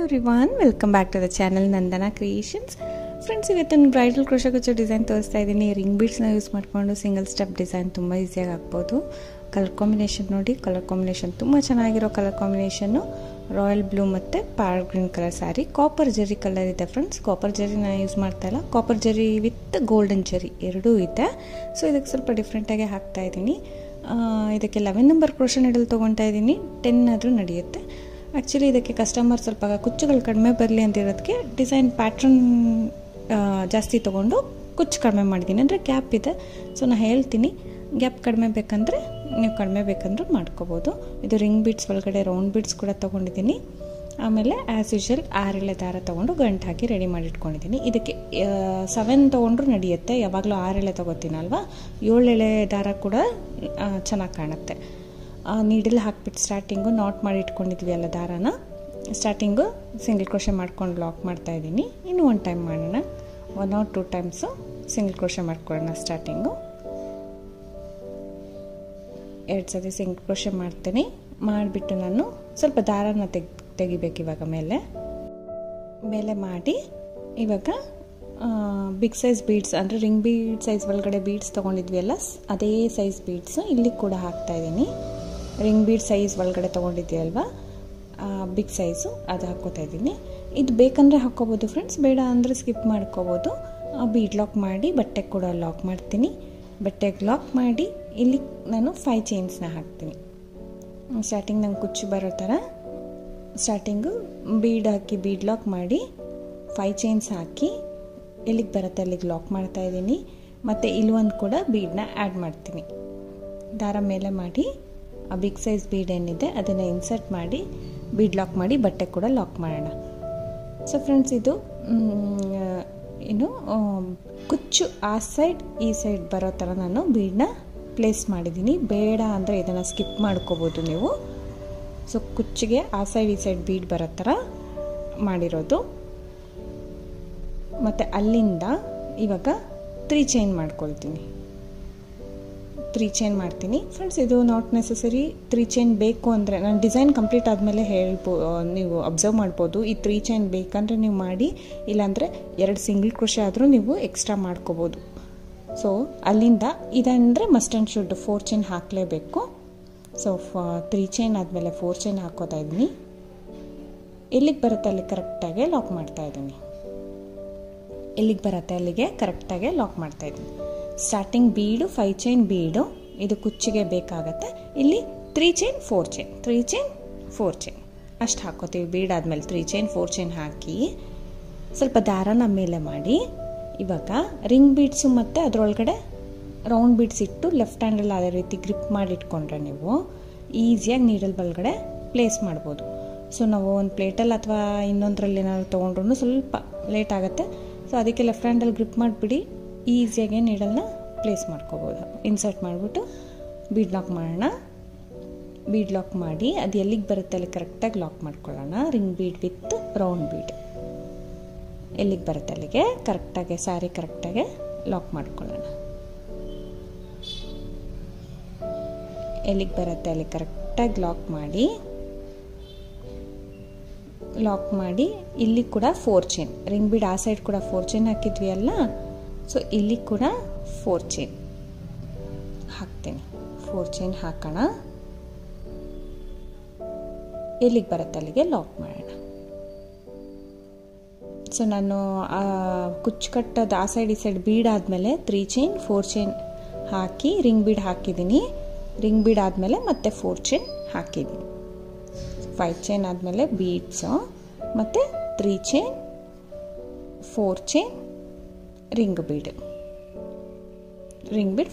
Everyone, welcome back to the channel Nandana creations. Friends, ಇವತ್ತು bridal crochet ಕುಚ್ಚು design ತೋರಿಸ್ತಾ ಇದ್ದೀನಿ. ರಿಂಗ್ ಬೀಡ್ಸ್ನ ಯೂಸ್ ಮಾಡಿಕೊಂಡು ಸಿಂಗಲ್ ಸ್ಟೆಪ್ ಡಿಸೈನ್ ತುಂಬ ಈಸಿಯಾಗಿ ಹಾಕ್ಬೋದು. ಕಲರ್ ಕಾಂಬಿನೇಷನ್ ನೋಡಿ, ಕಲರ್ ಕಾಂಬಿನೇಷನ್ ತುಂಬ ಚೆನ್ನಾಗಿರೋ ಕಲರ್ ಕಾಂಬಿನೇಷನ್ನು ರಾಯಲ್ ಬ್ಲೂ ಮತ್ತು parrot green colour sari. Copper zari colour ಇದೆ ಫ್ರೆಂಡ್ಸ್. ಕಾಪರ್ ಜರಿ ನಾನು ಯೂಸ್ ಮಾಡ್ತಾ ಇಲ್ಲ, ಕಾಪರ್ ಜರಿ ವಿತ್ ಗೋಲ್ಡನ್ ಜರಿ ಎರಡೂ ಇದೆ. ಸೊ ಇದಕ್ಕೆ ಸ್ವಲ್ಪ ಡಿಫ್ರೆಂಟಾಗಿ ಹಾಕ್ತಾ ಇದ್ದೀನಿ. ಇದಕ್ಕೆ 11 ನಂಬರ್ ಕ್ರೋಶೆ ನೀಡಲ್ ತೊಗೊತಾ ಇದ್ದೀನಿ. 10 ಆದರೂ ನಡೆಯುತ್ತೆ. ಆ್ಯಕ್ಚುಲಿ ಇದಕ್ಕೆ ಕಸ್ಟಮರ್ ಸ್ವಲ್ಪ ಕುಚ್ಚುಗಳು ಕಡಿಮೆ ಬರಲಿ ಅಂತಿರೋದಕ್ಕೆ ಡಿಸೈನ್ ಪ್ಯಾಟ್ರನ್ ಜಾಸ್ತಿ ತೊಗೊಂಡು ಕುಚ್ಚು ಕಡಿಮೆ ಮಾಡಿದ್ದೀನಿ. ಅಂದರೆ ಗ್ಯಾಪ್ ಇದೆ, ಸೊ ನಾನು ಹೇಳ್ತೀನಿ ಗ್ಯಾಪ್ ಕಡಿಮೆ ಬೇಕಂದರೆ ನೀವು ಕಡಿಮೆ ಬೇಕಂದ್ರೂ ಮಾಡ್ಕೋಬೋದು. ಇದು ರಿಂಗ್ ಬೀಡ್ಸ್ ಒಳಗಡೆ ರೌಂಡ್ ಬೀಡ್ಸ್ ಕೂಡ ತೊಗೊಂಡಿದ್ದೀನಿ. ಆಮೇಲೆ ಆ್ಯಸ್ ಯೂಶುವಲ್ 6 ಎಳೆ ದಾರ ತೊಗೊಂಡು ಗಂಟು ಹಾಕಿ ರೆಡಿ ಮಾಡಿ ಇಟ್ಕೊಂಡಿದ್ದೀನಿ. ಇದಕ್ಕೆ 7 ತೊಗೊಂಡ್ರೂ ನಡೆಯುತ್ತೆ. ಯಾವಾಗಲೂ 6 ಎಳೆ ತೊಗೋತೀನಲ್ವ, 7 ಎಳೆ ದಾರ ಕೂಡ ಚೆನ್ನಾಗಿ ಕಾಣುತ್ತೆ. ನೀಡಲ್ ಹಾಕ್ಬಿಟ್ಟು ಸ್ಟಾರ್ಟಿಂಗು ನಾಟ್ ಮಾಡಿ ಇಟ್ಕೊಂಡಿದ್ವಿ ಅಲ್ಲ ದಾರಾನ, ಸ್ಟಾರ್ಟಿಂಗು ಸಿಂಗಲ್ ಕ್ರೋಶೆ ಮಾಡ್ಕೊಂಡು ಲಾಕ್ ಮಾಡ್ತಾಯಿದ್ದೀನಿ. ಇನ್ನೂ 1 ಟೈಮ್ ಮಾಡೋಣ, 1 or 2 ಟೈಮ್ಸು ಸಿಂಗಲ್ ಕ್ರೋಶೆ ಮಾಡ್ಕೊಳ್ಳೋಣ. ಸ್ಟಾರ್ಟಿಂಗು 2 ಸತಿ ಸಿಂಗಲ್ ಕ್ರೋಶೆ ಮಾಡ್ತೀನಿ. ಮಾಡಿಬಿಟ್ಟು ನಾನು ಸ್ವಲ್ಪ ದಾರಾನ ತೆಗಿಬೇಕು ಇವಾಗ ಮೇಲೆ ಮಾಡಿ. ಇವಾಗ ಬಿಗ್ ಸೈಜ್ ಬೀಡ್ಸ್ ಅಂದರೆ ರಿಂಗ್ ಬೀಡ್ ಸೈಜ್ ಒಳಗಡೆ ಬೀಡ್ಸ್ ತೊಗೊಂಡಿದ್ವಿ ಅಲ್ಲ, ಅದೇ ಸೈಜ್ ಬೀಡ್ಸು ಇಲ್ಲಿ ಕೂಡ ಹಾಕ್ತಾಯಿದ್ದೀನಿ. ರಿಂಗ್ ಬೀಡ್ ಸೈಜ್ ಒಳಗಡೆ ತೊಗೊಂಡಿದ್ದೀವಲ್ವ, ಬಿಗ್ ಸೈಜು ಅದು ಹಾಕ್ಕೋತಾ ಇದ್ದೀನಿ. ಇದು ಬೇಕಂದರೆ ಹಾಕ್ಕೋಬೋದು ಫ್ರೆಂಡ್ಸ್, ಬೇಡ ಅಂದರೆ ಸ್ಕಿಪ್ ಮಾಡ್ಕೋಬೋದು. ಬೀಡ್ ಲಾಕ್ ಮಾಡಿ ಬಟ್ಟೆಗೆ ಕೂಡ ಲಾಕ್ ಮಾಡ್ತೀನಿ. ಬಟ್ಟೆಗೆ ಲಾಕ್ ಮಾಡಿ ಇಲ್ಲಿ ನಾನು 5 ಚೈನ್ಸ್ನ ಹಾಕ್ತೀನಿ. ಸ್ಟಾರ್ಟಿಂಗ್ ನಂಗೆ ಕುಚ್ಚು ಬರೋ ಥರ ಸ್ಟಾರ್ಟಿಂಗು ಬೀಡ್ ಹಾಕಿ ಬೀಡ್ ಲಾಕ್ ಮಾಡಿ 5 ಚೈನ್ಸ್ ಹಾಕಿ ಎಲ್ಲಿಗೆ ಬರುತ್ತೆ ಅಲ್ಲಿಗೆ ಲಾಕ್ ಮಾಡ್ತಾಯಿದ್ದೀನಿ. ಮತ್ತು ಇಲ್ಲೊಂದು ಕೂಡ ಬೀಡನ್ನ ಆ್ಯಡ್ ಮಾಡ್ತೀನಿ. ದಾರ ಮೇಲೆ ಮಾಡಿ ಆ ಬಿಗ್ ಸೈಜ್ ಬೀಡ್ ಏನಿದೆ ಅದನ್ನು ಇನ್ಸರ್ಟ್ ಮಾಡಿ ಬೀಡ್ ಲಾಕ್ ಮಾಡಿ ಬಟ್ಟೆ ಕೂಡ ಲಾಕ್ ಮಾಡೋಣ. ಸೊ ಫ್ರೆಂಡ್ಸ್, ಇದು ಕುಚ್ಚು ಆ ಸೈಡ್ ಈ ಸೈಡ್ ಬರೋ ಥರ ನಾನು ಬೀಡನ್ನ ಪ್ಲೇಸ್ ಮಾಡಿದ್ದೀನಿ. ಬೇಡ ಅಂದರೆ ಇದನ್ನು ಸ್ಕಿಪ್ ಮಾಡ್ಕೋಬೋದು ನೀವು. ಸೊ ಕುಚ್ಚಿಗೆ ಆ ಸೈಡ್ ಈ ಸೈಡ್ ಬೀಡ್ ಬರೋ ಥರ ಮಾಡಿರೋದು. ಮತ್ತು ಅಲ್ಲಿಂದ ಇವಾಗ 3 ಚೈನ್ ಮಾಡ್ಕೊಳ್ತೀನಿ. 3 ಚೈನ್ ಮಾಡ್ತೀನಿ ಫ್ರೆಂಡ್ಸ್. ಇದು ನಾಟ್ ನೆಸಸರಿ 3 ಚೈನ್ ಬೇಕು ಅಂದರೆ ನಾನು ಡಿಸೈನ್ ಕಂಪ್ಲೀಟ್ ಆದಮೇಲೆ ನೀವು ಅಬ್ಸರ್ವ್ ಮಾಡ್ಬೋದು. ಈ 3 ಚೈನ್ ಬೇಕಂದರೆ ನೀವು ಮಾಡಿ, ಇಲ್ಲಾಂದರೆ 2 ಸಿಂಗಲ್ ಕ್ರೋಶೆ ಆದರೂ ನೀವು ಎಕ್ಸ್ಟ್ರಾ ಮಾಡ್ಕೋಬೋದು. ಸೊ ಅಲ್ಲಿಂದ ಇದಂದರೆ ಮಸ್ಟ್ ಆ್ಯಂಡ್ ಶುಡ್ 4 ಚೈನ್ ಹಾಕಲೇಬೇಕು. ಸೊ 3 ಚೈನ್ ಆದಮೇಲೆ 4 ಚೈನ್ ಹಾಕೋತಾ ಇದ್ದೀನಿ. ಎಲ್ಲಿಗೆ ಬರುತ್ತೆ ಅಲ್ಲಿ ಕರೆಕ್ಟಾಗಿ ಲಾಕ್ ಮಾಡ್ತಾಯಿದ್ದೀನಿ. ಎಲ್ಲಿಗೆ ಬರುತ್ತೆ ಅಲ್ಲಿಗೆ ಕರೆಕ್ಟಾಗಿ ಲಾಕ್ ಮಾಡ್ತಾಯಿದ್ದೀನಿ. ಸ್ಟಾರ್ಟಿಂಗ್ ಬೀಡು 5 ಚೈನ್ ಬೀಡು, ಇದು ಕುಚ್ಚಿಗೆ ಬೇಕಾಗತ್ತೆ. ಇಲ್ಲಿ 3 ಚೈನ್ 4 ಚೈನ್ 3 ಚೈನ್ 4 ಚೈನ್ ಅಷ್ಟು ಹಾಕೋತೀವಿ. ಬೀಡ್ ಆದಮೇಲೆ 3 ಚೈನ್ 4 ಚೈನ್ ಹಾಕಿ ಸ್ವಲ್ಪ ದಾರನ ಮೇಲೆ ಮಾಡಿ ಇವಾಗ ರಿಂಗ್ ಬೀಡ್ಸು ಮತ್ತು ಅದರೊಳಗಡೆ ರೌಂಡ್ ಬೀಡ್ಸ್ ಇಟ್ಟು ಲೆಫ್ಟ್ ಹ್ಯಾಂಡಲ್ಲಿ ಅದೇ ರೀತಿ ಗ್ರಿಪ್ ಮಾಡಿ ಇಟ್ಕೊಂಡ್ರೆ ನೀವು ಈಸಿಯಾಗಿ ನೀಡಲ್ ಒಳಗಡೆ ಪ್ಲೇಸ್ ಮಾಡ್ಬೋದು. ಸೊ ನಾವು ಒಂದು ಪ್ಲೇಟಲ್ಲಿ ಅಥವಾ ಇನ್ನೊಂದರಲ್ಲಿ ಏನಾದ್ರು ತೊಗೊಂಡ್ರೂ ಸ್ವಲ್ಪ ಲೇಟ್ ಆಗುತ್ತೆ. ಸೊ ಅದಕ್ಕೆ ಲೆಫ್ಟ್ ಹ್ಯಾಂಡಲ್ಲಿ ಗ್ರಿಪ್ ಮಾಡಿಬಿಡಿ, ಈಸಿಯಾಗಿ ನೀಡಲ್ನ ಪ್ಲೇಸ್ ಮಾಡ್ಕೋಬೋದು. ಇನ್ಸರ್ಟ್ ಮಾಡಿಬಿಟ್ಟು ಬೀಡ್ ಲಾಕ್ ಮಾಡೋಣ. ಬೀಡ್ ಲಾಕ್ ಮಾಡಿ ಅದು ಎಲ್ಲಿಗೆ ಬರುತ್ತೆ ಅಲ್ಲಿ ಕರೆಕ್ಟಾಗಿ ಲಾಕ್ ಮಾಡ್ಕೊಳ್ಳೋಣ. Ring bead with round bead ಎಲ್ಲಿಗೆ ಬರುತ್ತೆ ಅಲ್ಲಿಗೆ ಕರೆಕ್ಟಾಗಿ ಸ್ಯಾರಿ ಕರೆಕ್ಟಾಗಿ ಲಾಕ್ ಮಾಡ್ಕೊಳ್ಳೋಣ. ಎಲ್ಲಿಗೆ ಬರುತ್ತೆ ಅಲ್ಲಿ ಕರೆಕ್ಟಾಗಿ ಲಾಕ್ ಮಾಡಿ ಇಲ್ಲಿ ಕೂಡ 4 ಚೈನ್ ರಿಂಗ್ ಬೀಡ್ ಆ ಸೈಡ್ ಕೂಡ 4 ಚೈನ್ ಹಾಕಿದ್ವಿ ಅಲ್ಲ. ಸೊ ಇಲ್ಲಿ ಕೂಡ 4 ಚೈನ್ ಹಾಕ್ತೀನಿ. 4 ಚೈನ್ ಹಾಕೋಣ. ಎಲ್ಲಿಗೆ ಬರುತ್ತೆ ಅಲ್ಲಿಗೆ ಲಾಕ್ ಮಾಡೋಣ. ಸೊ ನಾನು ಕುಚ್ಚು ಕಟ್ಟೋದು ಆ ಸೈಡ್ ಈ ಸೈಡ್ ಬೀಡ್ ಆದಮೇಲೆ 3 ಚೈನ್ 4 ಚೈನ್ ಹಾಕಿ ರಿಂಗ್ ಬೀಡ್ ಹಾಕಿದ್ದೀನಿ. ರಿಂಗ್ ಬೀಡ್ ಆದಮೇಲೆ ಮತ್ತೆ 4 ಚೈನ್ ಹಾಕಿದ್ದೀನಿ. 5 ಚೈನ್ ಆದಮೇಲೆ ಬೀಡ್ಸು ಮತ್ತು 3 chain 4 chain ring bead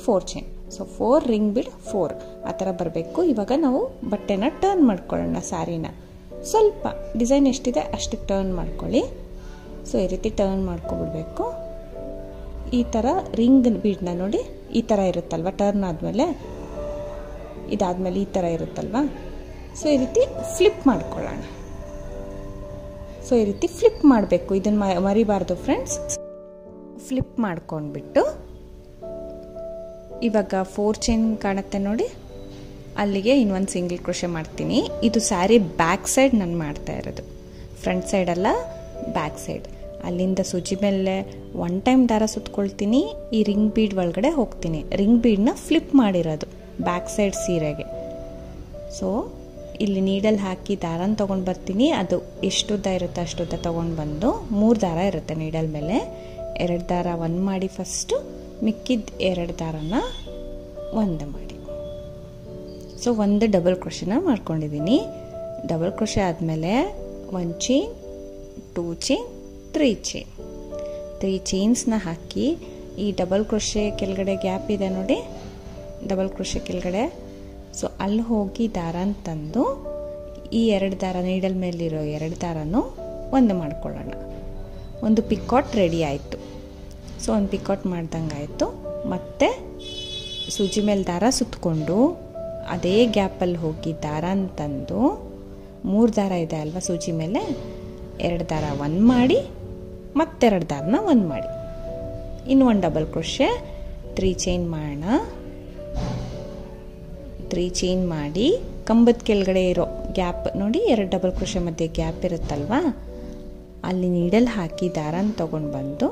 4 chain. So 4 ring bead 4 ಆ ಥರ ಬರಬೇಕು. ಇವಾಗ ನಾವು ಬಟ್ಟೆನ ಟರ್ನ್ ಮಾಡ್ಕೊಳ್ಳೋಣ. ಸ್ಯಾರಿನ ಸ್ವಲ್ಪ ಡಿಸೈನ್ ಎಷ್ಟಿದೆ ಅಷ್ಟಕ್ಕೆ ಟರ್ನ್ ಮಾಡ್ಕೊಳ್ಳಿ. ಸೊ ಈ ರೀತಿ ಟರ್ನ್ ಮಾಡ್ಕೊಬಿಡ್ಬೇಕು. ಈ ಥರ ರಿಂಗ್ ಬೀಡನ್ನ ನೋಡಿ ಈ ಥರ ಇರುತ್ತಲ್ವ, ಟರ್ನ್ ಆದಮೇಲೆ ಇದಾದಮೇಲೆ ಈ ಥರ ಇರುತ್ತಲ್ವ. ಸೊ ಈ ರೀತಿ ಫ್ಲಿಪ್ ಮಾಡ್ಕೊಳ್ಳೋಣ. ಸೊ ಈ ರೀತಿ ಫ್ಲಿಪ್ ಮಾಡಬೇಕು, ಇದನ್ನು ಮರಿಬಾರ್ದು ಫ್ರೆಂಡ್ಸ್. ಫ್ಲಿಪ್ ಮಾಡ್ಕೊಂಡ್ಬಿಟ್ಟು ಇವಾಗ 4 ಚೈನ್ ಕಾಣುತ್ತೆ ನೋಡಿ, ಅಲ್ಲಿಗೆ ಇನ್ನೊಂದು ಸಿಂಗಲ್ ಕ್ರೋಶೆ ಮಾಡ್ತೀನಿ. ಇದು ಸ್ಯಾರಿ ಬ್ಯಾಕ್ ಸೈಡ್ ನಾನು ಮಾಡ್ತಾ ಇರೋದು. ಫ್ರಂಟ್ ಸೈಡ್ ಅಲ್ಲ, ಬ್ಯಾಕ್ ಸೈಡ್. ಅಲ್ಲಿಂದ ಸೂಜಿ ಮೇಲೆ 1 ಟೈಮ್ ದಾರ ಸುತ್ಕೊಳ್ತೀನಿ, ಈ ರಿಂಗ್ ಬೀಡ್ ಒಳಗಡೆ ಹೋಗ್ತೀನಿ. ರಿಂಗ್ ಬೀಡ್ನ ಫ್ಲಿಪ್ ಮಾಡಿರೋದು ಬ್ಯಾಕ್ ಸೈಡ್ ಸೀರೆಗೆ. ಸೊ ಇಲ್ಲಿ ನೀಡಲ್ ಹಾಕಿ ದಾರನ ತೊಗೊಂಡು ಬರ್ತೀನಿ. ಅದು ಎಷ್ಟುದ್ದ ಇರುತ್ತೆ ಅಷ್ಟುದ್ದ ತೊಗೊಂಡು ಬಂದು 3 ದಾರ ಇರುತ್ತೆ ನೀಡಲ್ ಮೇಲೆ. 2 ದಾರ 1 ಮಾಡಿ ಫಸ್ಟು, ಮಿಕ್ಕಿದ 2 ದಾರನ 1 ಮಾಡಿ. ಸೊ 1 ಡಬಲ್ ಕ್ರೋಶೆನ ಮಾಡ್ಕೊಂಡಿದ್ದೀನಿ. ಡಬಲ್ ಕ್ರೋಶೆ ಆದಮೇಲೆ 1 ಚೈನ್, 2 ಚೈನ್, 3 ಚೈನ್. 3 ಚೈನ್ಸ್ನ ಹಾಕಿ ಈ ಡಬಲ್ ಕ್ರೋಶೆ ಕೆಳಗಡೆ ಗ್ಯಾಪ್ ಇದೆ ನೋಡಿ, ಡಬಲ್ ಕ್ರೋಶೆ ಕೆಳಗಡೆ. ಸೊ ಅಲ್ಲಿ ಹೋಗಿ ದಾರನ ತಂದು ಈ 2 ದಾರ ನೀಡಲ್ ಮೇಲಿರೋ 2 ದಾರನೂ 1 ಮಾಡ್ಕೊಳ್ಳೋಣ. ಒಂದು ಪಿಕಾಟ್ ರೆಡಿ ಆಯಿತು. ಸೊ ಒಂದು ಪಿಕಾಟ್ ಮಾಡ್ದಂಗೆ ಆಯಿತು. ಮತ್ತೆ ಸೂಜಿ ಮೇಲೆ ದಾರ ಸುತ್ತಕೊಂಡು ಅದೇ ಗ್ಯಾಪಲ್ಲಿ ಹೋಗಿ ದಾರನ ತಂದು 3 ದಾರ ಇದೆ ಅಲ್ವಾ ಸೂಜಿ ಮೇಲೆ, 2 ದಾರ 1 ಮಾಡಿ, ಮತ್ತೆ 2 ದಾರನ 1 ಮಾಡಿ. ಇನ್ನು 1 ಡಬಲ್ ಕ್ರೋಶೆ, 3 ಚೈನ್ ಮಾಡೋಣ. 3 ಚೈನ್ ಮಾಡಿ ಕಂಬದ ಕೆಳಗಡೆ ಇರೋ ಗ್ಯಾಪ್ ನೋಡಿ, 2 ಡಬಲ್ ಕ್ರೋಶೆ ಮಧ್ಯೆ ಗ್ಯಾಪ್ ಇರುತ್ತಲ್ವಾ, ಅಲ್ಲಿ ನೀಡಲ್ ಹಾಕಿ ದಾರನ ತೊಗೊಂಡು ಬಂದು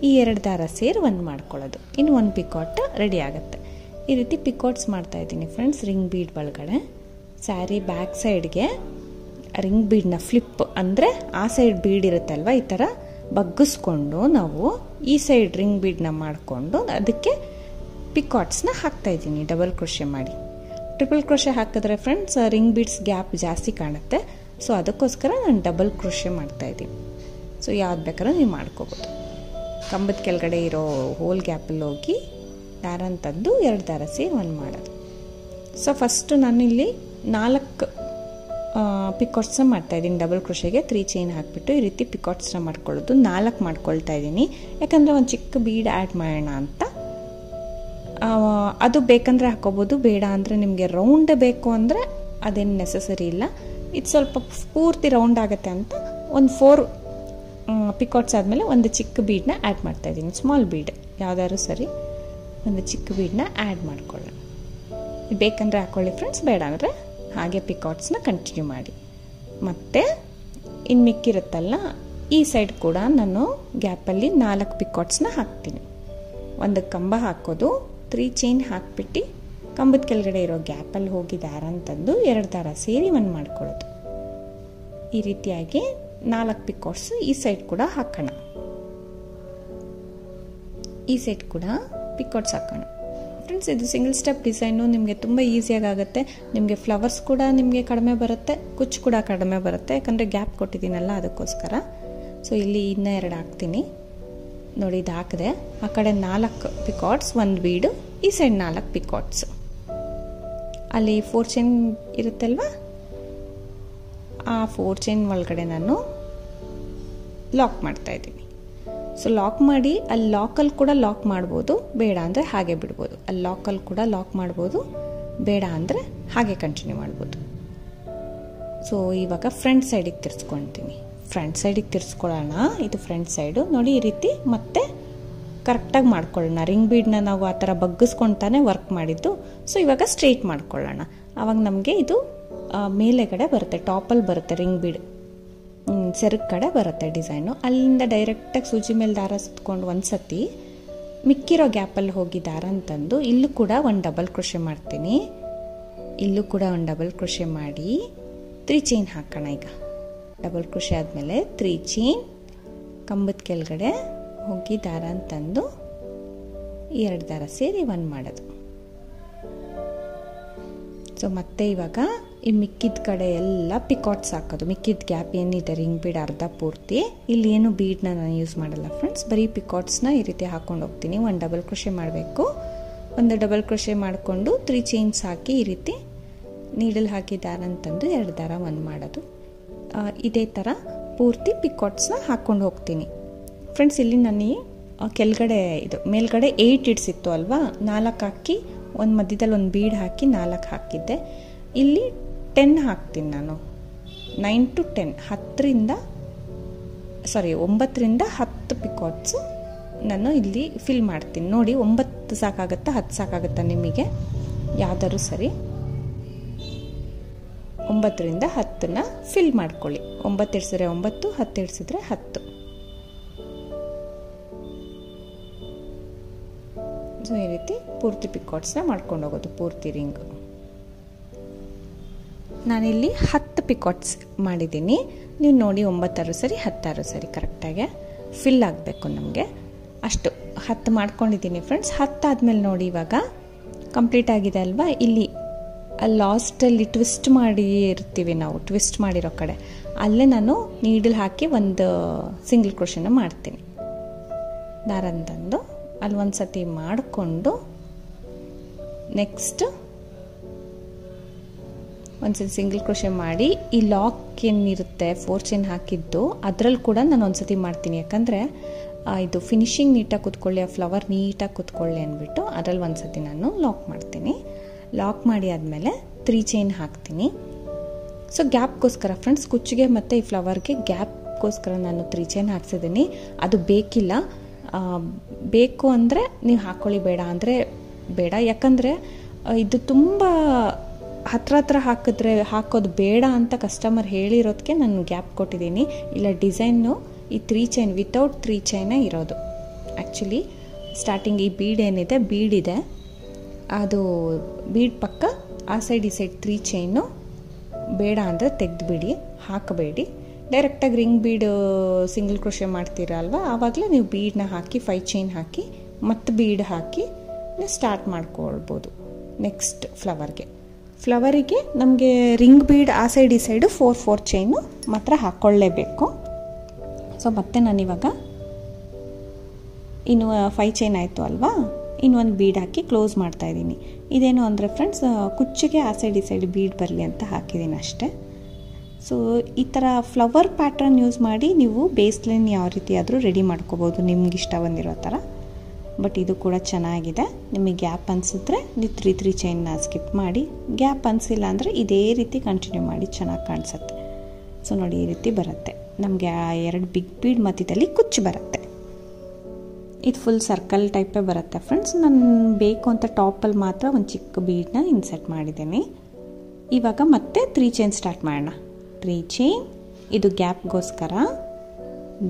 ಈ 2 ದಾರ ಸೇರಿ 1 ಮಾಡ್ಕೊಳ್ಳೋದು. ಇನ್ನು 1 ಪಿಕಾಟ್ ರೆಡಿ ಆಗುತ್ತೆ. ಈ ರೀತಿ ಪಿಕಾಟ್ಸ್ ಮಾಡ್ತಾ ಇದ್ದೀನಿ ಫ್ರೆಂಡ್ಸ್ ರಿಂಗ್ ಬೀಡ್ ಒಳಗಡೆ. ಸ್ಯಾರಿ ಬ್ಯಾಕ್ ಸೈಡ್ಗೆ ರಿಂಗ್ ಬೀಡ್ನ ಫ್ಲಿಪ್ ಅಂದರೆ ಆ ಸೈಡ್ ಬೀಡ್ ಇರುತ್ತಲ್ವ, ಈ ಥರ ಬಗ್ಗಿಸ್ಕೊಂಡು ನಾವು ಈ ಸೈಡ್ ರಿಂಗ್ ಬೀಡ್ನ ಮಾಡಿಕೊಂಡು ಅದಕ್ಕೆ ಪಿಕಾಟ್ಸ್ನ ಹಾಕ್ತಾಯಿದ್ದೀನಿ ಡಬಲ್ ಕ್ರೋಶೆ ಮಾಡಿ. ಟ್ರಿಪಲ್ ಕ್ರೋಶೆ ಹಾಕಿದ್ರೆ ಫ್ರೆಂಡ್ಸ್ ರಿಂಗ್ ಬೀಡ್ಸ್ ಗ್ಯಾಪ್ ಜಾಸ್ತಿ ಕಾಣುತ್ತೆ. ಸೊ ಅದಕ್ಕೋಸ್ಕರ ನಾನು ಡಬಲ್ ಕ್ರೋಶೆ ಮಾಡ್ತಾಯಿದ್ದೀನಿ. ಸೊ ಯಾವ್ದು ಬೇಕಾದ್ರೂ ನೀವು ಮಾಡ್ಕೋಬೋದು. ಕಂಬದ ಕೆಳಗಡೆ ಇರೋ ಹೋಲ್ ಗ್ಯಾಪಲ್ಲಿ ಹೋಗಿ ದಾರನ ತಂದು 2 ದಾರ ಸೇರಿ 1 ಮಾಡೋದು. ಸೊ ಫಸ್ಟು ನಾನು ಇಲ್ಲಿ 4 ಪಿಕಾಟ್ಸ್ನ ಮಾಡ್ತಾಯಿದ್ದೀನಿ ಡಬಲ್ ಕ್ರೋಶೆಗೆ. 3 ಚೈನ್ ಹಾಕಿಬಿಟ್ಟು ಈ ರೀತಿ ಪಿಕಾಟ್ಸ್ನ ಮಾಡ್ಕೊಳ್ಳೋದು. 4 ಮಾಡ್ಕೊಳ್ತಾ ಇದ್ದೀನಿ, ಯಾಕಂದರೆ ಒಂದು ಚಿಕ್ಕ ಬೀಡ್ ಆ್ಯಡ್ ಮಾಡೋಣ ಅಂತ. ಅದು ಬೇಕಂದರೆ ಹಾಕೋಬೋದು, ಬೇಡ ಅಂದರೆ ನಿಮಗೆ ರೌಂಡ್ ಬೇಕು ಅಂದರೆ ಅದೇನು ನೆಸಸರಿ ಇಲ್ಲ. ಇದು ಸ್ವಲ್ಪ ಪೂರ್ತಿ ರೌಂಡ್ ಆಗುತ್ತೆ ಅಂತ ಒಂದು 4 ಪಿಕಾಟ್ಸ್ ಆದಮೇಲೆ ಒಂದು ಚಿಕ್ಕ ಬೀಡನ್ನ ಆ್ಯಡ್ ಮಾಡ್ತಾಯಿದ್ದೀನಿ. ಸ್ಮಾಲ್ ಬೀಡ್ ಯಾವುದಾದ್ರು ಸರಿ, ಒಂದು ಚಿಕ್ಕ ಬೀಡನ್ನ ಆ್ಯಡ್ ಮಾಡ್ಕೊಳ್ಳೋಣ. ಬೇಕಂದರೆ ಹಾಕ್ಕೊಳ್ಳಿ ಫ್ರೆಂಡ್ಸ್, ಬೇಡ ಅಂದರೆ ಹಾಗೆ ಪಿಕಾಟ್ಸ್ನ ಕಂಟಿನ್ಯೂ ಮಾಡಿ. ಮತ್ತು ಇನ್ನು ಮಿಕ್ಕಿರುತ್ತಲ್ಲ ಈ ಸೈಡ್ ಕೂಡ ನಾನು ಗ್ಯಾಪಲ್ಲಿ 4 ಪಿಕಾಟ್ಸ್ನ ಹಾಕ್ತೀನಿ. ಒಂದು ಕಂಬ ಹಾಕೋದು, 3 ಚೈನ್ ಹಾಕ್ಬಿಟ್ಟು ಕಂಬದ ಕೆಳಗಡೆ ಇರೋ ಗ್ಯಾಪಲ್ಲಿ ಹೋಗಿ ದಾರನ ತಂದು 2 ದಾರ ಸೇರಿ 1 ಮಾಡ್ಕೊಳ್ಳೋದು. ಈ ರೀತಿಯಾಗಿ 4 ಪಿಕಾಟ್ಸ್ ಈ ಸೈಡ್ ಕೂಡ ಹಾಕೋಣ. ಈ ಸೈಡ್ ಕೂಡ ಪಿಕಾಟ್ಸ್ ಹಾಕೋಣ ಫ್ರೆಂಡ್ಸ್. ಇದು ಸಿಂಗಲ್ ಸ್ಟೆಪ್ ಡಿಸೈನು, ನಿಮಗೆ ತುಂಬ ಈಸಿಯಾಗಿ ಆಗುತ್ತೆ. ನಿಮಗೆ ಫ್ಲವರ್ಸ್ ಕೂಡ ನಿಮಗೆ ಕಡಿಮೆ ಬರುತ್ತೆ, ಕುಚ್ಚು ಕೂಡ ಕಡಿಮೆ ಬರುತ್ತೆ, ಯಾಕಂದರೆ ಗ್ಯಾಪ್ ಕೊಟ್ಟಿದ್ದೀನಲ್ಲ ಅದಕ್ಕೋಸ್ಕರ. ಸೊ ಇಲ್ಲಿ ಇನ್ನೂ 2 ಹಾಕ್ತೀನಿ ನೋಡಿ, ಇದು ಹಾಕಿದೆ. ಆ ಕಡೆ 4 ಪಿಕಾಟ್ಸ್, 1 ಬೀಡು, ಈ ಸೈಡ್ 4 ಪಿಕಾಟ್ಸ್. ಅಲ್ಲಿ 4 ಚೈನ್ ಇರುತ್ತಲ್ವ, ಆ 4 ಚೈನ್ ಒಳಗಡೆ ನಾನು ಲಾಕ್ ಮಾಡ್ತಾ ಇದ್ದೀನಿ. ಸೊ ಲಾಕ್ ಮಾಡಿ ಅಲ್ಲಿ ಲಾಕಲ್ಲಿ ಕೂಡ ಲಾಕ್ ಮಾಡ್ಬೋದು, ಬೇಡ ಅಂದರೆ ಹಾಗೆ ಬಿಡ್ಬೋದು. ಅಲ್ಲಿ ಲಾಕಲ್ಲಿ ಕೂಡ ಲಾಕ್ ಮಾಡ್ಬೋದು, ಬೇಡ ಅಂದರೆ ಹಾಗೆ ಕಂಟಿನ್ಯೂ ಮಾಡ್ಬೋದು. ಸೊ ಇವಾಗ ಫ್ರಂಟ್ ಸೈಡಿಗೆ ತಿರ್ಸ್ಕೊಳ್ತೀನಿ. ಫ್ರಂಟ್ ಸೈಡಿಗೆ ತಿರ್ಸ್ಕೊಳ್ಳೋಣ. ಇದು ಫ್ರಂಟ್ ಸೈಡು ನೋಡಿ, ಈ ರೀತಿ ಮತ್ತೆ ಕರೆಕ್ಟಾಗಿ ಮಾಡ್ಕೊಳ್ಳೋಣ. ರಿಂಗ್ ಬೀಡನ್ನ ನಾವು ಆ ಥರ ಬಗ್ಗಿಸ್ಕೊಳ್ತಾನೆ ವರ್ಕ್ ಮಾಡಿದ್ದು. ಸೊ ಇವಾಗ ಸ್ಟ್ರೈಟ್ ಮಾಡ್ಕೊಳ್ಳೋಣ. ಆವಾಗ ನಮಗೆ ಇದು ಮೇಲೆಗಡೆ ಬರುತ್ತೆ, ಟಾಪಲ್ಲಿ ಬರುತ್ತೆ ರಿಂಗ್ ಬೀಡ್, ಸೆರಗ್ ಕಡೆ ಬರುತ್ತೆ ಡಿಸೈನು. ಅಲ್ಲಿಂದ ಡೈರೆಕ್ಟಾಗಿ ಸೂಜಿ ಮೇಲೆ ದಾರ ಸುತ್ಕೊಂಡು ಒಂದು ಸತಿ ಮಿಕ್ಕಿರೋ ಗ್ಯಾಪಲ್ಲಿ ಹೋಗಿ ದಾರನ ತಂದು ಇಲ್ಲೂ ಕೂಡ 1 ಡಬಲ್ ಕ್ರೋಶೆ ಮಾಡ್ತೀನಿ. ಇಲ್ಲೂ ಕೂಡ 1 ಡಬಲ್ ಕ್ರೋಶೆ ಮಾಡಿ 3 ಚೈನ್ ಹಾಕೋಣ. ಈಗ ಡಬಲ್ ಕ್ರೋಶೆ ಆದಮೇಲೆ 3 ಚೈನ್, ಕಂಬದ ಕೆಳಗಡೆ ಹೋಗಿ ದಾರನ ತಂದು 2 ದಾರ ಸೇರಿ 1 ಮಾಡೋದು. ಸೊ ಮತ್ತೆ ಇವಾಗ ಈ ಮಿಕ್ಕಿದ ಕಡೆ ಎಲ್ಲ ಪಿಕಾಟ್ಸ್ ಹಾಕೋದು. ಮಿಕ್ಕಿದ ಗ್ಯಾಪ್ ಏನಿದೆ ರಿಂಗ್ ಬೀಡ್ ಅರ್ಧ ಪೂರ್ತಿ, ಇಲ್ಲಿ ಏನು ಬೀಡನ್ನ ನಾನು ಯೂಸ್ ಮಾಡಲ್ಲ ಫ್ರೆಂಡ್ಸ್, ಬರೀ ಪಿಕಾಟ್ಸ್ನ ಈ ರೀತಿ ಹಾಕೊಂಡು ಹೋಗ್ತೀನಿ. 1 ಡಬಲ್ ಕ್ರೋಶೆ ಮಾಡಬೇಕು. 1 ಡಬಲ್ ಕ್ರೋಶೆ ಮಾಡಿಕೊಂಡು 3 ಚೈನ್ಸ್ ಹಾಕಿ ಈ ರೀತಿ ನೀಡಲ್ ಹಾಕಿ ದಾರನ ತಂದು 2 ದಾರ 1 ಮಾಡೋದು. ಇದೇ ಥರ ಪೂರ್ತಿ ಪಿಕಾಟ್ಸ್ನ ಹಾಕ್ಕೊಂಡು ಹೋಗ್ತೀನಿ ಫ್ರೆಂಡ್ಸ್. ಇಲ್ಲಿ ನಾನು ಕೆಳಗಡೆ ಇದು ಮೇಲ್ಗಡೆ 8 ಇಡ್ಸಿತ್ತು ಅಲ್ವಾ, 4 ಹಾಕಿ ಒಂದು ಮಧ್ಯದಲ್ಲಿ ಒಂದು ಬೀಡ್ ಹಾಕಿ 4 ಹಾಕಿದ್ದೆ. ಇಲ್ಲಿ 10 ಹಾಕ್ತೀನಿ ನಾನು, 9 to 10, 9ರಿಂದ 10 ಪಿಕಾಟ್ಸು ನಾನು ಇಲ್ಲಿ ಫಿಲ್ ಮಾಡ್ತೀನಿ. ನೋಡಿ 9 ಸಾಕಾಗುತ್ತಾ 10 ಸಾಕಾಗುತ್ತಾ ನಿಮಗೆ, ಯಾವ್ದಾದ್ರು ಸರಿ. 9ರಿಂದ 10ನ ಫಿಲ್ ಮಾಡ್ಕೊಳ್ಳಿ. 9 ಇಡ್ಸಿದ್ರೆ 9, 10 ಇಡ್ಸಿದ್ರೆ 10. ಸೊ ಈ ರೀತಿ ಪೂರ್ತಿ ಪಿಕಾಟ್ಸ್ನ ಮಾಡ್ಕೊಂಡು ಹೋಗೋದು, ಪೂರ್ತಿ ರಿಂಗ್. ನಾನಿಲ್ಲಿ 10 ಪಿಕಾಟ್ಸ್ ಮಾಡಿದ್ದೀನಿ. ನೀವು ನೋಡಿ 9 ಸರಿ 10 ಸರಿ ಕರೆಕ್ಟಾಗಿ ಫಿಲ್ ಆಗಬೇಕು ನಮಗೆ. ಅಷ್ಟು 10 ಮಾಡ್ಕೊಂಡಿದ್ದೀನಿ ಫ್ರೆಂಡ್ಸ್. 10 ಆದಮೇಲೆ ನೋಡಿ ಇವಾಗ ಕಂಪ್ಲೀಟ್ ಆಗಿದೆ ಅಲ್ವಾ. ಇಲ್ಲಿ ಲಾಸ್ಟಲ್ಲಿ ಟ್ವಿಸ್ಟ್ ಮಾಡಿ ಇರ್ತೀವಿ ನಾವು, ಟ್ವಿಸ್ಟ್ ಮಾಡಿರೋ ಕಡೆ ಅಲ್ಲೇ ನಾನು ನೀಡಲ್ ಹಾಕಿ ಒಂದು ಸಿಂಗಲ್ ಕ್ರೋಶನ ಮಾಡ್ತೀನಿ. ದಾರನ ತಂದು ಅಲ್ಲಿ ಒಂದು ಸತಿ ಮಾಡಿಕೊಂಡು ನೆಕ್ಸ್ಟ್ ಒಂದ್ಸತಿ ಸಿಂಗಲ್ ಕ್ರೋಶೆ ಮಾಡಿ ಈ ಲಾಕ್ ಏನಿರುತ್ತೆ 4 ಚೈನ್ ಹಾಕಿದ್ದು ಅದರಲ್ಲಿ ಕೂಡ ನಾನು ಒಂದ್ಸತಿ ಮಾಡ್ತೀನಿ. ಯಾಕಂದರೆ ಇದು ಫಿನಿಶಿಂಗ್ ನೀಟಾಗಿ ಕೂತ್ಕೊಳ್ಳಿ, ಆ ಫ್ಲವರ್ ನೀಟಾಗಿ ಕೂತ್ಕೊಳ್ಳಿ ಅಂದ್ಬಿಟ್ಟು ಅದರಲ್ಲಿ ಒಂದ್ಸತಿ ನಾನು ಲಾಕ್ ಮಾಡ್ತೀನಿ. ಲಾಕ್ ಮಾಡಿ ಆದಮೇಲೆ 3 ಚೈನ್ ಹಾಕ್ತೀನಿ. ಸೊ ಗ್ಯಾಪ್ಗೋಸ್ಕರ ಫ್ರೆಂಡ್ಸ್, ಕುಚ್ಚಿಗೆ ಮತ್ತು ಈ ಫ್ಲವರ್ಗೆ ಗ್ಯಾಪ್ಗೋಸ್ಕರ ನಾನು 3 ಚೈನ್ ಹಾಕ್ಸಿದ್ದೀನಿ. ಅದು ಬೇಕಿಲ್ಲ, ಬೇಕು ಅಂದರೆ ನೀವು ಹಾಕ್ಕೊಳ್ಳಿ, ಬೇಡ ಅಂದರೆ ಬೇಡ. ಯಾಕಂದರೆ ಇದು ತುಂಬ ಹತ್ರ ಹಾಕೋದು ಬೇಡ ಅಂತ ಕಸ್ಟಮರ್ ಹೇಳಿರೋದಕ್ಕೆ ನಾನು ಗ್ಯಾಪ್ ಕೊಟ್ಟಿದ್ದೀನಿ. ಇಲ್ಲ ಡಿಸೈನು ಈ 3 ಚೈನ್ ವಿತೌಟ್ 3 ಚೈನೇ ಇರೋದು. ಆ್ಯಕ್ಚುಲಿ ಸ್ಟಾರ್ಟಿಂಗ್ ಈ ಬೀಡ್ ಏನಿದೆ, ಬೀಡಿದೆ, ಅದು ಬೀಡ್ ಪಕ್ಕ ಆ ಸೈಡ್ ಈ ಸೈಡ್ 3 ಚೈನು ಬೇಡ ಅಂದರೆ ತೆಗೆದುಬಿಡಿ, ಹಾಕಬೇಡಿ. ಡೈರೆಕ್ಟಾಗಿ ರಿಂಗ್ ಬೀಡ್ ಸಿಂಗಲ್ ಕ್ರೋಶೆ ಮಾಡ್ತೀರಲ್ವ, ಆವಾಗಲೇ ನೀವು ಬೀಡನ್ನ ಹಾಕಿ 5 ಚೈನ್ ಹಾಕಿ ಮತ್ತು ಬೀಡ್ ಹಾಕಿ ನೀವು ಸ್ಟಾರ್ಟ್ ಮಾಡ್ಕೊಳ್ಬೋದು. ನೆಕ್ಸ್ಟ್ ಫ್ಲವರಿಗೆ ನಮಗೆ ರಿಂಗ್ ಬೀಡ್ ಆ ಸೈಡ್ ಈ ಸೈಡು 4 ಚೈನು ಮಾತ್ರ ಹಾಕ್ಕೊಳ್ಳೇಬೇಕು. ಸೊ ಮತ್ತೆ ನಾನಿವಾಗ ಇನ್ನು 5 ಚೈನ್ ಆಯಿತು ಅಲ್ವಾ, ಇನ್ನೊಂದು ಬೀಡ್ ಹಾಕಿ ಕ್ಲೋಸ್ ಮಾಡ್ತಾಯಿದ್ದೀನಿ. ಇದೇನು ಅಂದರೆ ಫ್ರೆಂಡ್ಸ್, ಕುಚ್ಚಿಗೆ ಆ ಸೈಡ್ ಈ ಸೈಡ್ ಬೀಡ್ ಬರಲಿ ಅಂತ ಹಾಕಿದ್ದೀನಿ ಅಷ್ಟೇ. ಸೊ ಈ ಥರ ಫ್ಲವರ್ ಪ್ಯಾಟ್ರನ್ ಯೂಸ್ ಮಾಡಿ ನೀವು ಬೇಸ್ ಲೈನ್ ಯಾವ ರೀತಿ ಆದರೂ ರೆಡಿ ಮಾಡ್ಕೋಬೋದು ನಿಮ್ಗೆ ಇಷ್ಟ ಬಂದಿರೋ ಥರ. ಬಟ್ ಇದು ಕೂಡ ಚೆನ್ನಾಗಿದೆ. ನಿಮಗೆ ಗ್ಯಾಪ್ ಅನಿಸಿದ್ರೆ ನೀವು 3 ಚೈನ್ನ ಸ್ಕಿಪ್ ಮಾಡಿ, ಗ್ಯಾಪ್ ಅನಿಸಿಲ್ಲ ಅಂದರೆ ಇದೇ ರೀತಿ ಕಂಟಿನ್ಯೂ ಮಾಡಿ, ಚೆನ್ನಾಗಿ ಕಾಣಿಸುತ್ತೆ. ಸೊ ನೋಡಿ ಈ ರೀತಿ ಬರುತ್ತೆ ನಮಗೆ. 2 ಬಿಗ್ ಬೀಡ್ ಮಧ್ಯದಲ್ಲಿ ಕುಚ್ಚು ಬರುತ್ತೆ. ಇದು ಫುಲ್ ಸರ್ಕಲ್ ಟೈಪೇ ಬರುತ್ತೆ ಫ್ರೆಂಡ್ಸ್. ನಾನು ಬೇಕು ಅಂತ ಟಾಪಲ್ಲಿ ಮಾತ್ರ ಒಂದು ಚಿಕ್ಕ ಬೀಡನ್ನ ಇನ್ಸರ್ಟ್ ಮಾಡಿದ್ದೀನಿ. ಇವಾಗ ಮತ್ತೆ 3 ಚೈನ್ ಸ್ಟಾರ್ಟ್ ಮಾಡೋಣ. 3 ಚೈನ್, ಇದು ಗ್ಯಾಪ್ಗೋಸ್ಕರ,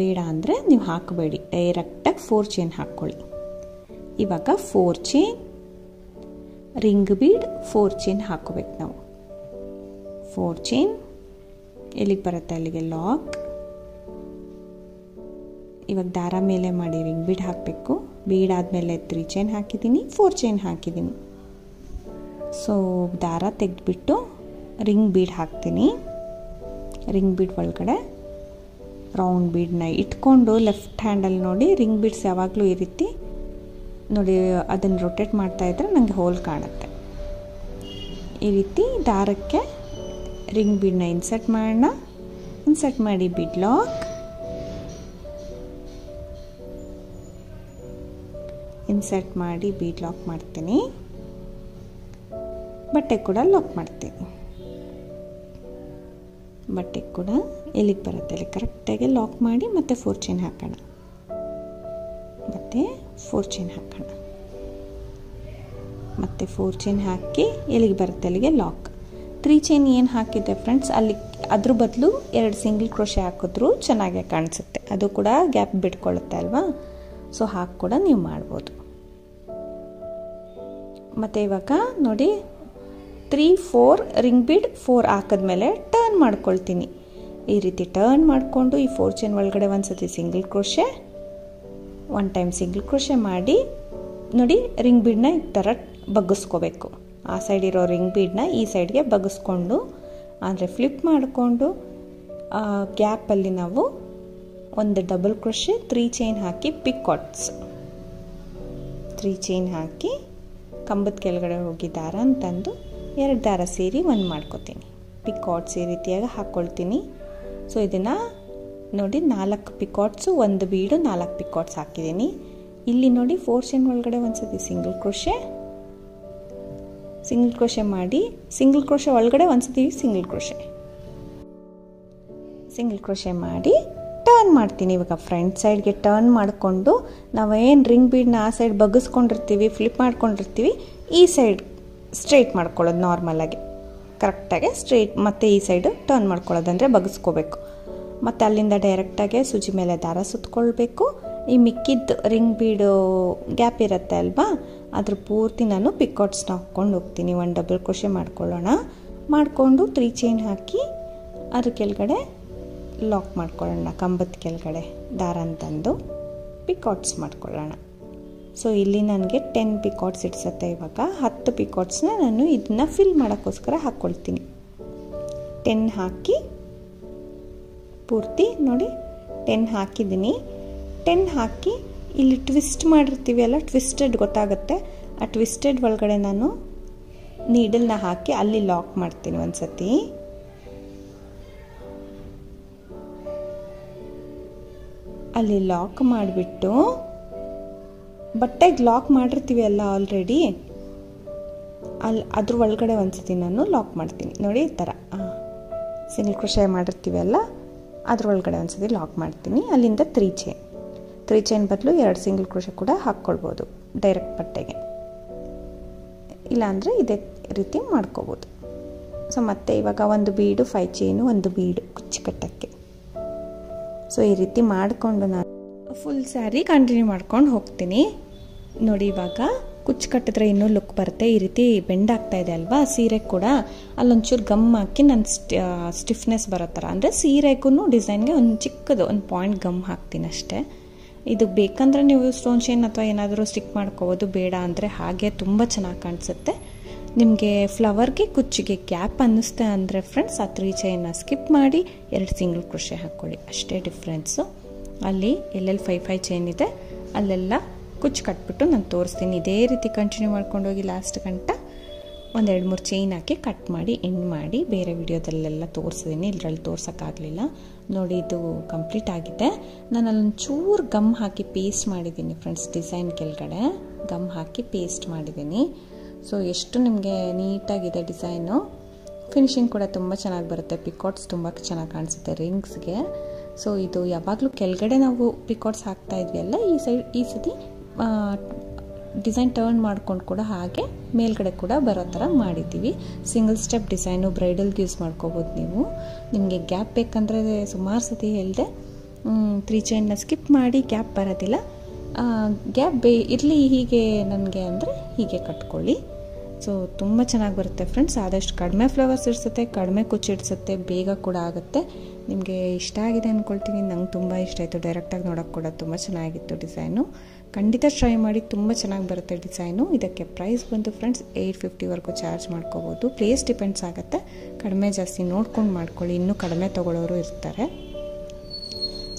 ಬೇಡ ಅಂದರೆ ನೀವು ಹಾಕಬೇಡಿ, ಡೈರೆಕ್ಟಾಗಿ 4 ಚೈನ್ ಹಾಕ್ಕೊಳ್ಳಿ. ಇವಾಗ 4 ಚೈನ್, ರಿಂಗ್ ಬೀಡ್ 4 ಚೈನ್ ಹಾಕೋಬೇಕು ನಾವು. 4 ಚೈನ್ ಎಲ್ಲಿಗೆ ಬರುತ್ತೆ ಅಲ್ಲಿಗೆ ಲಾಕ್. ಇವಾಗ ದಾರ ಮೇಲೆ ಮಾಡಿ ರಿಂಗ್ ಬೀಡ್ ಹಾಕಬೇಕು. ಬೀಡ್ ಆದಮೇಲೆ 3 ಚೈನ್ ಹಾಕಿದ್ದೀನಿ, 4 ಚೈನ್ ಹಾಕಿದ್ದೀನಿ. ಸೊ ದಾರ ತೆಗೆದುಬಿಟ್ಟು ರಿಂಗ್ ಬೀಡ್ ಹಾಕ್ತೀನಿ. ರಿಂಗ್ ಬೀಡ್ ಒಳಗಡೆ ರೌಂಡ್ ಬೀಡನ್ನ ಇಟ್ಕೊಂಡು ಲೆಫ್ಟ್ ಹ್ಯಾಂಡಲ್ಲಿ ನೋಡಿ ರಿಂಗ್ ಬೀಡ್ಸ್ ಯಾವಾಗಲೂ ಈ ರೀತಿ ನೋಡಿ ಅದನ್ನು ರೊಟೇಟ್ ಮಾಡ್ತಾಯಿದ್ರೆ ನನಗೆ ಹೋಲ್ ಕಾಣುತ್ತೆ. ಈ ರೀತಿ ದಾರಕ್ಕೆ ರಿಂಗ್ ಬೀಡನ್ನ ಇನ್ಸರ್ಟ್ ಮಾಡೋಣ. ಇನ್ಸರ್ಟ್ ಮಾಡಿ ಬೀಡ್ ಲಾಕ್, ಇನ್ಸರ್ಟ್ ಮಾಡಿ ಬೀಡ್ ಲಾಕ್ ಮಾಡ್ತೀನಿ. ಬಟ್ಟೆ ಕೂಡ ಲಾಕ್ ಮಾಡ್ತೀನಿ. ಬಟ್ಟೆ ಕೂಡ ಎಲ್ಲಿಗೆ ಬರುತ್ತೆ ಅಲ್ಲಿ ಕರೆಕ್ಟಾಗಿ ಲಾಕ್ ಮಾಡಿ ಮತ್ತೆ 4 ಚೈನ್ ಹಾಕೋಣ. ಮತ್ತೆ 4 ಚೈನ್ ಹಾಕೋಣ. ಮತ್ತೆ 4 ಚೈನ್ ಹಾಕಿ ಎಲ್ಲಿಗೆ ಬರುತ್ತೆ ಅಲ್ಲಿಗೆ ಲಾಕ್. 3 ಚೈನ್ ಏನು ಹಾಕಿದ್ದೆ ಫ್ರೆಂಡ್ಸ್, ಅಲ್ಲಿ ಅದ್ರ ಬದಲು 2 ಸಿಂಗಲ್ ಕ್ರೋಶೆ ಹಾಕಿದ್ರೂ ಚೆನ್ನಾಗೇ ಕಾಣಿಸುತ್ತೆ. ಅದು ಕೂಡ ಗ್ಯಾಪ್ ಬಿಟ್ಕೊಳ್ಳುತ್ತೆ ಅಲ್ವಾ. ಸೊ ಹಾಕಿ ಕೂಡ ನೀವು ಮಾಡ್ಬೋದು. ಮತ್ತು ಇವಾಗ ನೋಡಿ 3 4 ರಿಂಗ್ ಬೀಡ್ 4 ಹಾಕಿದ್ಮೇಲೆ ಟರ್ನ್ ಮಾಡ್ಕೊಳ್ತೀನಿ. ಈ ರೀತಿ ಟರ್ನ್ ಮಾಡಿಕೊಂಡು ಈ 4 ಚೈನ್ ಒಳಗಡೆ ಒಂದು ಸತಿ single crochet, 1 time single crochet ಮಾಡಿ ನೋಡಿ ರಿಂಗ್ ಬೀಡನ್ನ ಈ ಥರ ಬಗ್ಗಿಸ್ಕೋಬೇಕು. ಆ ಸೈಡ್ ಇರೋ ರಿಂಗ್ ಬೀಡನ್ನ ಈ ಸೈಡ್ಗೆ ಬಗ್ಗಿಸ್ಕೊಂಡು ಅಂದರೆ ಫ್ಲಿಪ್ ಮಾಡಿಕೊಂಡು ಗ್ಯಾಪಲ್ಲಿ ನಾವು ಒಂದು ಡಬಲ್ ಕ್ರೋಶೆ 3 ಚೈನ್ ಹಾಕಿ ಪಿಕಾಟ್ಸ್ 3 ಚೈನ್ ಹಾಕಿ ಕಂಬದ ಕೆಳಗಡೆ ಹೋಗಿ ದಾರ ಅಂತಂದು 2 ದಾರ ಸೇರಿ 1 ಮಾಡ್ಕೋತೀನಿ. ಪಿಕಾಟ್ಸ್ ಈ ರೀತಿಯಾಗಿ ಹಾಕ್ಕೊಳ್ತೀನಿ. ಸೊ ಇದನ್ನು ನೋಡಿ 4 ಪಿಕಾಟ್ಸು, 1 ಬೀಡು, 4 ಪಿಕಾಟ್ಸ್ ಹಾಕಿದ್ದೀನಿ. ಇಲ್ಲಿ ನೋಡಿ 4 ಚೈನ್ ಒಳಗಡೆ ಒಂದು ಸತಿ ಸಿಂಗಲ್ ಕ್ರೋಶೆ ಮಾಡಿ ಸಿಂಗಲ್ ಕ್ರೋಶೆ ಒಳಗಡೆ ಒಂದು ಸತಿ ಸಿಂಗಲ್ ಕ್ರೋಶೆ ಮಾಡಿ ಟರ್ನ್ ಮಾಡ್ತೀನಿ. ಇವಾಗ ಫ್ರಂಟ್ ಸೈಡ್ಗೆ ಟರ್ನ್ ಮಾಡಿಕೊಂಡು ನಾವೇನು ರಿಂಗ್ ಬೀಡನ್ನ ಆ ಸೈಡ್ ಬಗ್ಗಿಸ್ಕೊಂಡಿರ್ತೀವಿ, ಫ್ಲಿಪ್ ಮಾಡ್ಕೊಂಡಿರ್ತೀವಿ, ಈ ಸೈಡ್ ಸ್ಟ್ರೈಟ್ ಮಾಡ್ಕೊಳ್ಳೋದು ನಾರ್ಮಲಾಗಿ. ಕರೆಕ್ಟಾಗಿ ಸ್ಟ್ರೈಟ್ ಮತ್ತು ಈ ಸೈಡು ಟರ್ನ್ ಮಾಡ್ಕೊಳ್ಳೋದಂದರೆ ಬಗ್ಗಿಸ್ಕೋಬೇಕು. ಮತ್ತು ಅಲ್ಲಿಂದ ಡೈರೆಕ್ಟಾಗಿ ಸೂಜಿ ಮೇಲೆ ದಾರ ಸುತ್ಕೊಳ್ಬೇಕು. ಈ ಮಿಕ್ಕಿದ್ದು ರಿಂಗ್ ಬೀಡು ಗ್ಯಾಪ್ ಇರುತ್ತೆ ಅಲ್ವಾ, ಅದ್ರ ಪೂರ್ತಿ ನಾನು ಪಿಕಾಟ್ಸ್ನ ಹಾಕ್ಕೊಂಡು ಹೋಗ್ತೀನಿ. 1 ಡಬಲ್ ಕ್ರೋಶೆ ಮಾಡ್ಕೊಳ್ಳೋಣ. ಮಾಡಿಕೊಂಡು 3 ಚೈನ್ ಹಾಕಿ ಅದ್ರ ಕೆಳಗಡೆ ಲಾಕ್ ಮಾಡ್ಕೊಳ್ಳೋಣ. ಕಂಬದ ಕೆಳಗಡೆ ದಾರ ತಂದು ಪಿಕಾಟ್ಸ್ ಮಾಡ್ಕೊಳ್ಳೋಣ. ಸೊ ಇಲ್ಲಿ ನನಗೆ 10 ಪಿಕಾಟ್ಸ್ ಇಡ್ಸುತ್ತೆ. ಇವಾಗ 10 ಪಿಕಾಟ್ಸ್ನ ನಾನು ಇದನ್ನ ಫಿಲ್ ಮಾಡೋಕ್ಕೋಸ್ಕರ ಹಾಕ್ಕೊಳ್ತೀನಿ. 10 ಹಾಕಿ ಪೂರ್ತಿ ನೋಡಿ 10 ಹಾಕಿದ್ದೀನಿ. 10 ಹಾಕಿ ಇಲ್ಲಿ ಟ್ವಿಸ್ಟ್ ಮಾಡಿರ್ತೀವಿ ಅಲ್ಲ, ಟ್ವಿಸ್ಟೆಡ್ ಗೊತ್ತಾಗುತ್ತೆ. ಆ ಟ್ವಿಸ್ಟೆಡ್ ಒಳಗಡೆ ನಾನು ನೀಡಲ್ನ ಹಾಕಿ ಅಲ್ಲಿ ಲಾಕ್ ಮಾಡ್ತೀನಿ. ಒಂದು ಸತಿ ಅಲ್ಲಿ ಲಾಕ್ ಮಾಡಿಬಿಟ್ಟು ಬಟ್ಟೆಗೆ ಲಾಕ್ ಮಾಡಿರ್ತೀವಿ ಅಲ್ಲ ಆಲ್ರೆಡಿ, ಅದ್ರ ಒಳಗಡೆ ಒಂದ್ಸತಿ ನಾನು ಲಾಕ್ ಮಾಡ್ತೀನಿ. ನೋಡಿ ಈ ಥರ ಸಿಂಗಲ್ ಕ್ರೋಶೆ ಮಾಡಿರ್ತೀವಿ ಅಲ್ಲ, ಅದ್ರೊಳಗಡೆ ಒಂದ್ಸತಿ ಲಾಕ್ ಮಾಡ್ತೀನಿ. ಅಲ್ಲಿಂದ 3 ಚೈನ್ ಬದಲು 2 ಸಿಂಗಲ್ ಕ್ರೋಶೆ ಕೂಡ ಹಾಕ್ಕೊಳ್ಬೋದು ಡೈರೆಕ್ಟ್ ಬಟ್ಟೆಗೆ, ಇಲ್ಲಾಂದರೆ ಇದೇ ರೀತಿ ಮಾಡ್ಕೋಬೋದು. ಸೊ ಮತ್ತೆ ಇವಾಗ ಒಂದು ಬೀಡು 5 ಚೈನು, ಒಂದು ಬೀಡು ಕುಚ್ಚು ಕಟ್ಟಕ್ಕೆ. ಸೊ ಈ ರೀತಿ ಮಾಡಿಕೊಂಡು ನಾನು ಫುಲ್ ಸ್ಯಾರಿ ಕಂಟಿನ್ಯೂ ಮಾಡ್ಕೊಂಡು ಹೋಗ್ತೀನಿ. ನೋಡಿ ಇವಾಗ ಕುಚ್ಚು ಕಟ್ಟಿದ್ರೆ ಇನ್ನೂ ಲುಕ್ ಬರುತ್ತೆ. ಈ ರೀತಿ ಬೆಂಡ್ ಆಗ್ತಾ ಇದೆ ಅಲ್ವಾ ಸೀರೆ ಕೂಡ, ಅಲ್ಲೊಂಚೂರು ಗಮ್ ಹಾಕಿ ನಾನು ಸ್ಟಿಫ್ನೆಸ್ ಬರೋ ಥರ, ಅಂದರೆ ಸೀರೆಗೂ ಡಿಸೈನ್ಗೆ ಒಂದು ಚಿಕ್ಕದು ಒಂದು ಪಾಯಿಂಟ್ ಗಮ್ ಹಾಕ್ತೀನಿ ಅಷ್ಟೇ. ಇದು ಬೇಕಂದರೆ ನೀವು ಸ್ಟೋನ್ ಚೈನ್ ಅಥವಾ ಏನಾದರೂ ಸ್ಟಿಕ್ ಮಾಡ್ಕೋಬೋದು, ಬೇಡ ಅಂದರೆ ಹಾಗೆ ತುಂಬ ಚೆನ್ನಾಗಿ ಕಾಣಿಸುತ್ತೆ. ನಿಮಗೆ ಫ್ಲವರ್ಗೆ ಕುಚ್ಚಿಗೆ ಗ್ಯಾಪ್ ಅನ್ನಿಸ್ತೆ ಅಂದರೆ ಫ್ರೆಂಡ್ಸ್ ಆ 3 ಚೈನ್ನ ಸ್ಕಿಪ್ ಮಾಡಿ 2 ಸಿಂಗಲ್ ಕ್ರೋಶೆ ಹಾಕ್ಕೊಳ್ಳಿ, ಅಷ್ಟೇ ಡಿಫ್ರೆನ್ಸು. ಅಲ್ಲಿ ಎಲ್ಲೆಲ್ಲಿ 5 ಚೈನ್ ಇದೆ ಅಲ್ಲೆಲ್ಲ ಕುಚ್ಚು ಕಟ್ಬಿಟ್ಟು ನಾನು ತೋರಿಸ್ತೀನಿ. ಇದೇ ರೀತಿ ಕಂಟಿನ್ಯೂ ಮಾಡ್ಕೊಂಡೋಗಿ ಲಾಸ್ಟ್ ಗಂಟ ಒಂದು 2-3 ಚೈನ್ ಹಾಕಿ ಕಟ್ ಮಾಡಿ ಎಂಡ್ ಮಾಡಿ ಬೇರೆ ವಿಡಿಯೋದಲ್ಲೆಲ್ಲ ತೋರಿಸಿದ್ದೀನಿ, ಇದರಲ್ಲಿ ತೋರ್ಸೋಕ್ಕಾಗಲಿಲ್ಲ. ನೋಡಿ ಇದು ಕಂಪ್ಲೀಟ್ ಆಗಿದೆ. ನಾನು ಅಲ್ಲೊಂಚೂರು ಗಮ್ ಹಾಕಿ ಪೇಸ್ಟ್ ಮಾಡಿದ್ದೀನಿ ಫ್ರೆಂಡ್ಸ್, ಡಿಸೈನ್ ಕೆಳಗಡೆ ಗಮ್ ಹಾಕಿ ಪೇಸ್ಟ್ ಮಾಡಿದ್ದೀನಿ. ಸೊ ಎಷ್ಟು ನಿಮಗೆ ನೀಟಾಗಿದೆ ಡಿಸೈನು. ಫಿನಿಶಿಂಗ್ ಕೂಡ ತುಂಬ ಚೆನ್ನಾಗಿ ಬರುತ್ತೆ. ಪಿಕಾಟ್ಸ್ ತುಂಬ ಚೆನ್ನಾಗಿ ಕಾಣಿಸುತ್ತೆ ರಿಂಗ್ಸ್ಗೆ. ಸೊ ಇದು ಯಾವಾಗಲೂ ಕೆಳಗಡೆ ನಾವು ಪಿಕಾಟ್ಸ್ ಹಾಕ್ತಾ ಇದ್ವಿ ಅಲ್ಲ, ಈ ಸತಿ ಡಿಸೈನ್ ಟರ್ನ್ ಮಾಡ್ಕೊಂಡು ಕೂಡ ಹಾಗೆ ಮೇಲ್ಗಡೆ ಕೂಡ ಬರೋ ಥರ ಮಾಡಿದ್ದೀವಿ. ಸಿಂಗಲ್ ಸ್ಟೆಪ್ ಡಿಸೈನು ಬ್ರೈಡಲ್ಗೆ ಯೂಸ್ ಮಾಡ್ಕೋಬೋದು ನೀವು. ನಿಮಗೆ ಗ್ಯಾಪ್ ಬೇಕಂದರೆ ಸುಮಾರು ಸತಿ ಹೇಳಿದೆ 3 ಚೈನ್ನ ಸ್ಕಿಪ್ ಮಾಡಿ, ಗ್ಯಾಪ್ ಬರೋದಿಲ್ಲ. ಗ್ಯಾಪ್ ಇರಲಿ ಹೀಗೆ ನನಗೆ ಅಂದರೆ ಹೀಗೆ ಕಟ್ಕೊಳ್ಳಿ. ಸೊ ತುಂಬ ಚೆನ್ನಾಗಿ ಬರುತ್ತೆ ಫ್ರೆಂಡ್ಸ್. ಆದಷ್ಟು ಕಡಿಮೆ ಫ್ಲವರ್ಸ್ ಇಡ್ಸುತ್ತೆ, ಕಡಿಮೆ ಕುಚ್ಚು ಇಡ್ಸುತ್ತೆ, ಬೇಗ ಕೂಡ ಆಗುತ್ತೆ. ನಿಮಗೆ ಇಷ್ಟ ಆಗಿದೆ ಅಂದ್ಕೊಳ್ತೀನಿ. ನಂಗೆ ತುಂಬ ಇಷ್ಟ ಆಯಿತು. ಡೈರೆಕ್ಟಾಗಿ ನೋಡೋಕ್ಕೆ ಕೂಡ ತುಂಬ ಚೆನ್ನಾಗಿತ್ತು ಡಿಸೈನು. ಖಂಡಿತ ಟ್ರೈ ಮಾಡಿ, ತುಂಬ ಚೆನ್ನಾಗಿ ಬರುತ್ತೆ ಡಿಸೈನು. ಇದಕ್ಕೆ ಪ್ರೈಸ್ ಬಂದು ಫ್ರೆಂಡ್ಸ್ 850ವರೆಗೂ ಚಾರ್ಜ್ ಮಾಡ್ಕೋಬೋದು. ಪ್ಲೇಸ್ ಡಿಪೆಂಡ್ಸ್ ಆಗುತ್ತೆ, ಕಡಿಮೆ ಜಾಸ್ತಿ ನೋಡ್ಕೊಂಡು ಮಾಡ್ಕೊಳ್ಳಿ, ಇನ್ನೂ ಕಡಿಮೆ ತೊಗೊಳ್ಳೋರು ಇರ್ತಾರೆ.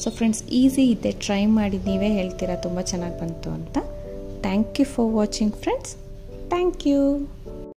ಸೊ ಫ್ರೆಂಡ್ಸ್ ಈಸಿ ಇದೆ, ಟ್ರೈ ಮಾಡಿ ನೀವೇ ಹೇಳ್ತೀರಾ ತುಂಬ ಚೆನ್ನಾಗಿ ಬಂತು ಅಂತ. Thank you for watching friends. Thank you.